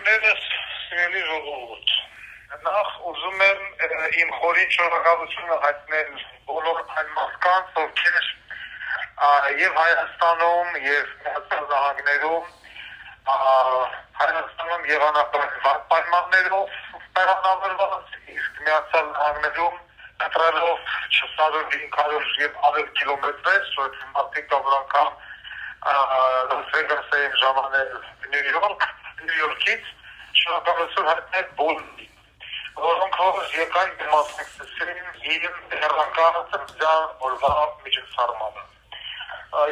Սիրելիներս, սիրելի ժողովուրդ, նախ ուզում եմ իմ խորին շնորհակալությունը հայտնել բոլոր այն մարդկանց, ովքեր եւ Հայաստանում եւ Միացյալ Նահանգներում Հայաստանում եղանակ վատ պայմաններով պայմանավորված, իսկ Միացյալ Նահանգներում կտրելով 400-500 եւ ավել կիլոմետրեր, որ մարդիկ կավոր անգամ Լաս Վեգասին ժամանել Նյու Յորքից, շնորհակալություն հայտնել բոլորին, որոնք որ եկան մասնակցեցին իմ հեռանկարության օրվա միջոցառմանը։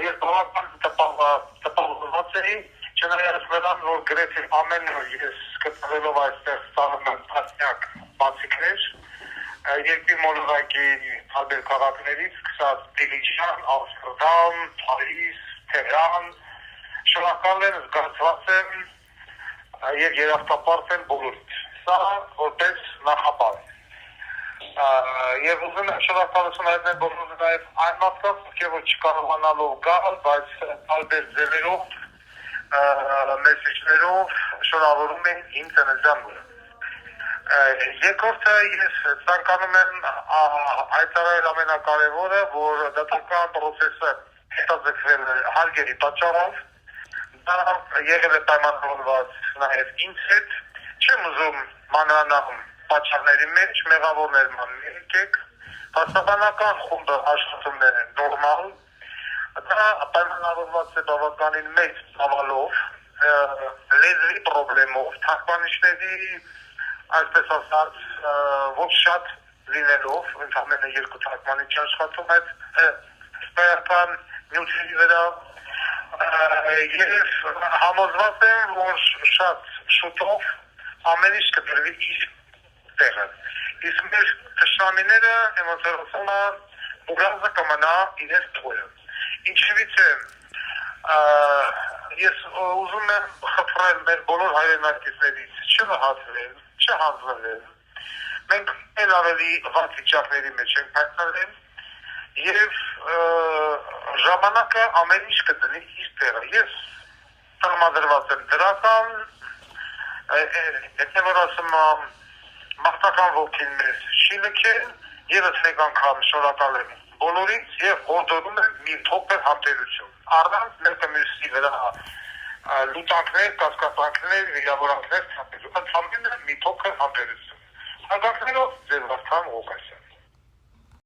Ես բավական տպավորված էի, չնայած նրան, որ գրեթե ամեն օր ես գտնվելով այստեղ ստանում եմ տասնյակ բացիկներ, երկրի մոլորակի տարբեր քաղաքներից, սկսած Դիլիջան, Ամստերդամ, Փարիզ, Թեհրան, շնորհակալ եմ, զգացված եմ եւ երախտապարտ եմ բոլորիդ։ Սա որպես նախաբար։ Եվ ուզում եմ շնորհակալություն հայտնել բոլորին նաեւ այն մարդկանց, ովքեր որ չկարողանալով գալ, բայց տարբեր ձևերով, մեսեջներով շնորհավորում են իմ ծննդյան օրը։ Երկրորդը ես ցանկանում եմ հայտարարել ամենակարևորը, որ դատական process-ը հետաձգվել է հարգերի պատճառով, դա եղել է պայմանավորված նաև ինձ հետ, չեմ ուզում մանրանալ պատճառների մեջ, մեղավորներն եկեք, հասարակական խումբը աշխատումներ են նորմալ, դա պայմանավորված է բավականին մեծ ծավալով, լեզվի պրոբլեմով, թարգմանիչների այսպես ասած ոչ շատ լինելով, ընդհանրապես երկու թարգմանիչ աշխատում այդ սպայական նյութերի վրա եւ համոզված եմ, որ շատ շուտով ամեն ինչ կդրվի իր տեղը։ Իսկ մեր թշնամիները էմոցիոնալը ուղղակի կմնա իրենց տողը։ Ինչևից է ես ուզում եմ խփռել մեր բոլոր հայրենակիցներից չհասնել, չհանձնել։ Մենք ել ավելի վատ վիճակների մեջ ենք հայտնվել եւ ժամանակը ամեն ինչ կդնի իր տեղը։ Ես տրամադրված եմ դրական, եթե որ ասում մարտական ոգին մեզ չի լքել, եւս մեկ անգամ շնորհակալ եմ բոլորից եւ հորդորում եմ մի փոքր համբերություն։ Առանց մեկը մյուսի վրա լուտանքներ, կասկածանքներ, վիրավորանքներ թափելու, ընդհանրապես մի փոքր համբերություն։ Հարգանքներով ձեր Վարդան Ղուկասյան։